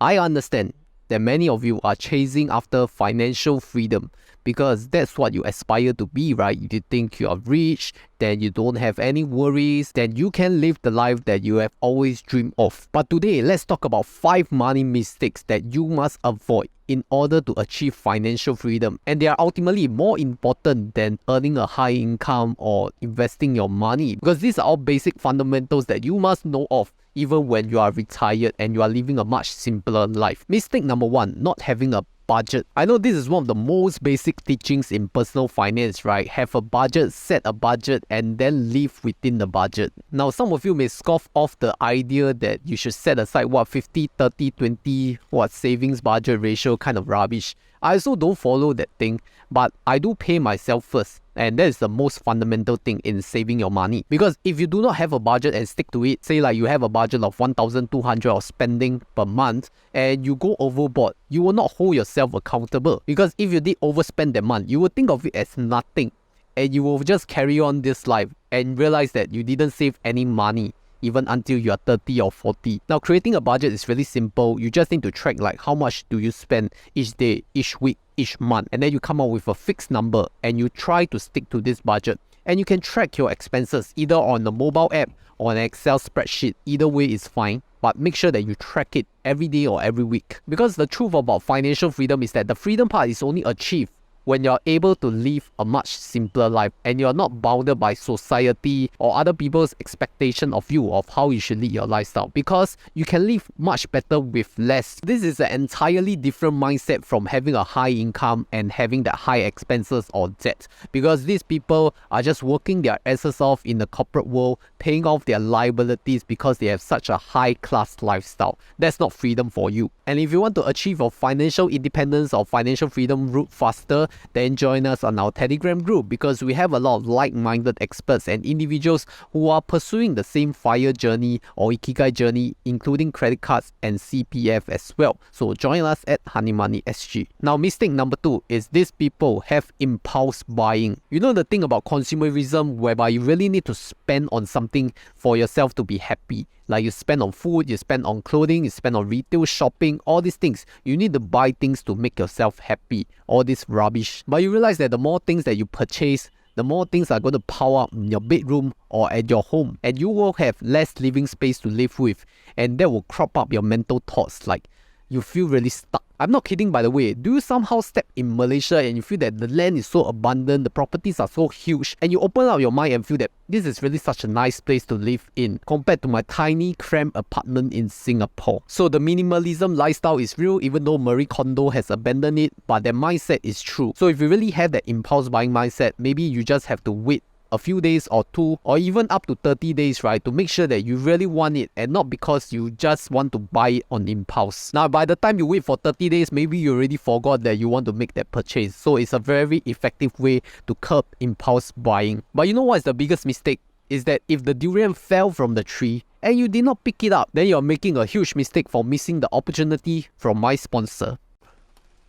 I understand that many of you are chasing after financial freedom because that's what you aspire to be, right? You think you are rich, then you don't have any worries, then you can live the life that you have always dreamed of. But today, let's talk about 5 money mistakes that you must avoid in order to achieve financial freedom. And they are ultimately more important than earning a high income or investing your money, because these are all basic fundamentals that you must know of even when you are retired and you are living a much simpler life. Mistake number 1, not having a budget. I know this is one of the most basic teachings in personal finance, right? Have a budget, set a budget, and then live within the budget. Now, some of you may scoff off the idea that you should set aside 50, 30, 20, savings budget ratio kind of rubbish. I also don't follow that thing, but I do pay myself first. And that is the most fundamental thing in saving your money. Because if you do not have a budget and stick to it, say like you have a budget of 1,200 of spending per month and you go overboard, you will not hold yourself accountable. Because if you did overspend that month, you will think of it as nothing and you will just carry on this life and realize that you didn't save any money even until you are 30 or 40. Now, creating a budget is really simple. You just need to track like how much do you spend each day, each week, each month, and then you come up with a fixed number and you try to stick to this budget. And you can track your expenses either on the mobile app or an Excel spreadsheet. Either way is fine, but make sure that you track it every day or every week. Because the truth about financial freedom is that the freedom part is only achieved when you're able to live a much simpler life and you're not bounded by society or other people's expectation of you of how you should lead your lifestyle, because you can live much better with less. This is an entirely different mindset from having a high income and having that high expenses or debt, because these people are just working their asses off in the corporate world, paying off their liabilities because they have such a high class lifestyle. That's not freedom for you. And if you want to achieve your financial independence or financial freedom route faster, then join us on our Telegram group, because we have a lot of like-minded experts and individuals who are pursuing the same FIRE journey or Ikigai journey, including credit cards and CPF as well. So join us at Honey Money SG. Now, mistake number 2 is these people have impulse buying. You know the thing about consumerism, whereby you really need to spend on something for yourself to be happy. Like you spend on food, you spend on clothing, you spend on retail shopping, all these things. You need to buy things to make yourself happy. All this rubbish. But you realize that the more things that you purchase, the more things are going to pile up in your bedroom or at your home. And you will have less living space to live with. And that will crop up your mental thoughts, like you feel really stuck. I'm not kidding, by the way. Do you somehow step in Malaysia and you feel that the land is so abundant, the properties are so huge, and you open up your mind and feel that this is really such a nice place to live in compared to my tiny cramped apartment in Singapore? So the minimalism lifestyle is real, even though Marie Kondo has abandoned it, but their mindset is true. So if you really have that impulse buying mindset, maybe you just have to wait a few days or 2 or even up to 30 days, right, to make sure that you really want it and not because you just want to buy it on impulse. Now, by the time you wait for 30 days, maybe you already forgot that you want to make that purchase. So it's a very effective way to curb impulse buying. But you know what is the biggest mistake? Is that if the durian fell from the tree and you did not pick it up, then you're making a huge mistake for missing the opportunity from my sponsor.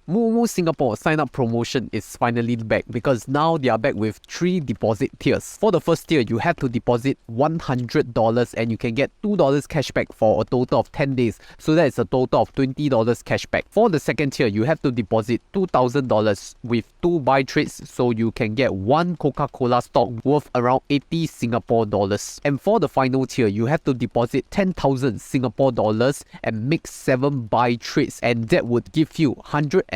Moomoo Singapore sign-up promotion is finally back, because now they are back with 3 deposit tiers. For the first tier, you have to deposit $100 and you can get $2 cashback for a total of 10 days. So that is a total of $20 cashback. For the second tier, you have to deposit $2,000 with 2 buy trades, so you can get 1 Coca-Cola stock worth around 80 Singapore dollars. And for the final tier, you have to deposit 10,000 Singapore dollars and make 7 buy trades, and that would give you $108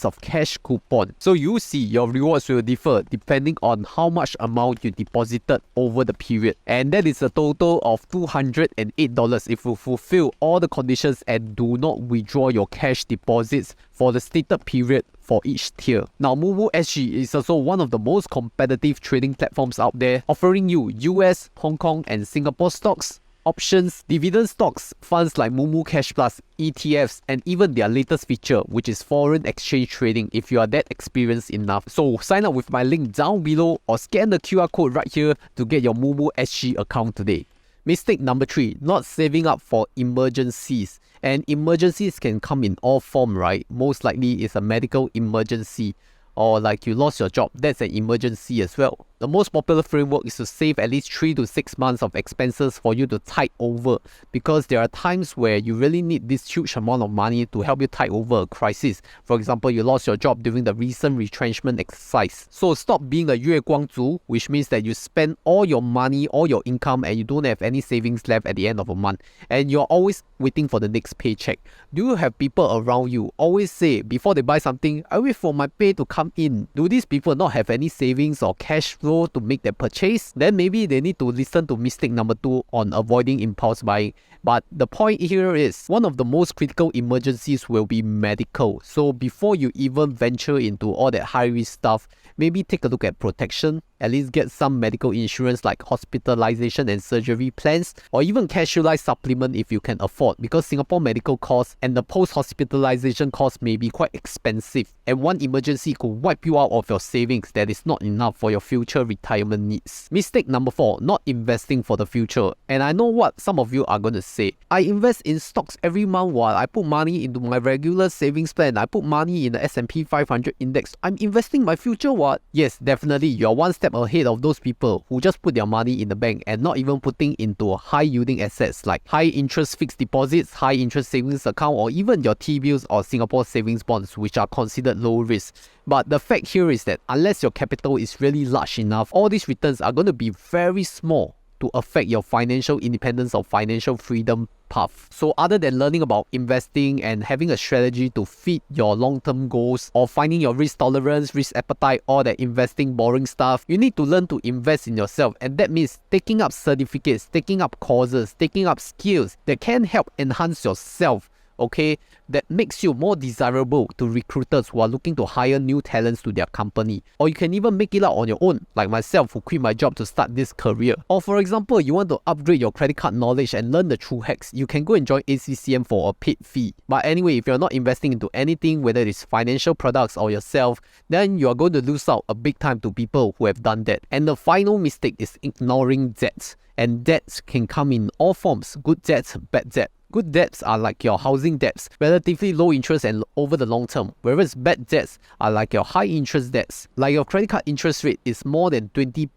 of cash coupon. So you see, your rewards will differ depending on how much amount you deposited over the period. And that is a total of $208 if you fulfill all the conditions and do not withdraw your cash deposits for the stated period for each tier. Now, Moomoo SG is also one of the most competitive trading platforms out there, offering you US, Hong Kong and Singapore stocks, options, dividend stocks, funds like Moomoo Cash Plus, ETFs, and even their latest feature, which is foreign exchange trading if you are that experienced enough. So sign up with my link down below or scan the QR code right here to get your Moomoo SG account today. Mistake number 3, not saving up for emergencies. And emergencies can come in all form, right? Most likely it's a medical emergency, or like you lost your job, that's an emergency as well. The most popular framework is to save at least 3 to 6 months of expenses for you to tide over, because there are times where you really need this huge amount of money to help you tide over a crisis. For example, you lost your job during the recent retrenchment exercise. So stop being a 月光族, which means that you spend all your money, all your income, and you don't have any savings left at the end of a month, and you're always waiting for the next paycheck. Do you have people around you always say before they buy something, I wait for my pay to come in? Do these people not have any savings or cash flow to make their purchase? Then maybe they need to listen to mistake number 2 on avoiding impulse buying. But the point here is, one of the most critical emergencies will be medical. So before you even venture into all that high risk stuff, maybe take a look at protection. At least get some medical insurance like hospitalization and surgery plans, or even casualized supplement if you can afford, because Singapore medical costs and the post-hospitalization costs may be quite expensive, and one emergency could wipe you out of your savings that is not enough for your future retirement needs. Mistake number 4, not investing for the future. And I know what some of you are going to say. I invest in stocks every month while I put money into my regular savings plan. I put money in the S&P 500 index. I'm investing my future, what? Yes, definitely, you're one step ahead of those people who just put their money in the bank and not even putting into high yielding assets like high interest fixed deposits, high interest savings account, or even your T-bills or Singapore savings bonds, which are considered low risk. But the fact here is that unless your capital is really large enough, all these returns are going to be very small to affect your financial independence or financial freedom path. So other than learning about investing and having a strategy to fit your long-term goals, or finding your risk tolerance, risk appetite, all that investing boring stuff, you need to learn to invest in yourself. And that means taking up certificates, taking up courses, taking up skills that can help enhance yourself, okay, that makes you more desirable to recruiters who are looking to hire new talents to their company. Or you can even make it out on your own, like myself who quit my job to start this career. Or for example, you want to upgrade your credit card knowledge and learn the true hacks, you can go and join ACCM for a paid fee. But anyway, if you're not investing into anything, whether it's financial products or yourself, then you are going to lose out a big time to people who have done that. And the final mistake is ignoring debts. And debts can come in all forms: good debts, bad debt. Good debts are like your housing debts, relatively low interest and over the long term, whereas bad debts are like your high interest debts. Like your credit card interest rate is more than 20%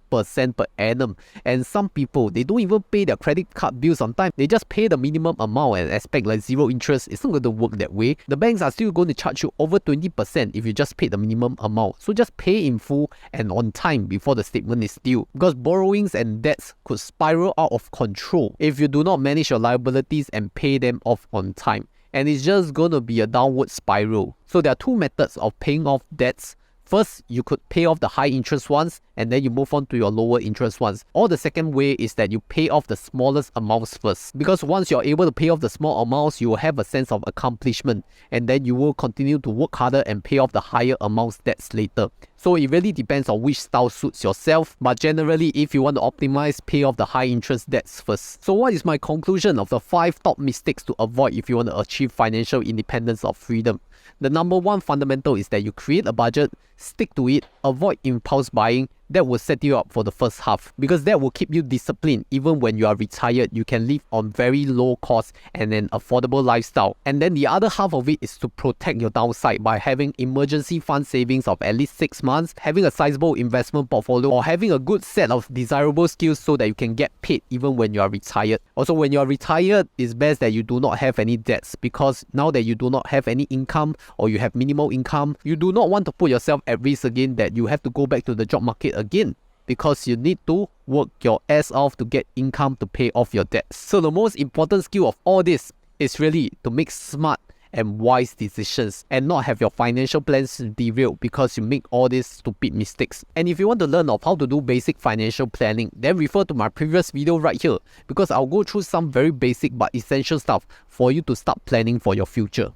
per annum, and some people, they don't even pay their credit card bills on time. They just pay the minimum amount and expect like zero interest. It's not going to work that way. The banks are still going to charge you over 20% if you just pay the minimum amount. So just pay in full and on time before the statement is due, because borrowings and debts could spiral out of control if you do not manage your liabilities and pay them off on time, and it's just gonna be a downward spiral. So there are 2 methods of paying off debts. First, you could pay off the high interest ones and then you move on to your lower interest ones. Or the second way is that you pay off the smallest amounts first, because once you're able to pay off the small amounts, you will have a sense of accomplishment, and then you will continue to work harder and pay off the higher amounts debts later. So it really depends on which style suits yourself, but generally if you want to optimize, pay off the high interest debts first. So what is my conclusion of the 5 top mistakes to avoid if you want to achieve financial independence or freedom? The number 1 fundamental is that you create a budget, stick to it, avoid impulse buying. That will set you up for the first half, because that will keep you disciplined. Even when you are retired, you can live on very low cost and an affordable lifestyle. And then the other half of it is to protect your downside by having emergency fund savings of at least 6 months, having a sizable investment portfolio, or having a good set of desirable skills so that you can get paid even when you are retired. Also, when you are retired, it's best that you do not have any debts, because now that you do not have any income or you have minimal income, you do not want to put yourself at risk again that you have to go back to the job market again, because you need to work your ass off to get income to pay off your debts. So the most important skill of all this is really to make smart and wise decisions and not have your financial plans derailed because you make all these stupid mistakes. And if you want to learn of how to do basic financial planning, then refer to my previous video right here, because I'll go through some very basic but essential stuff for you to start planning for your future.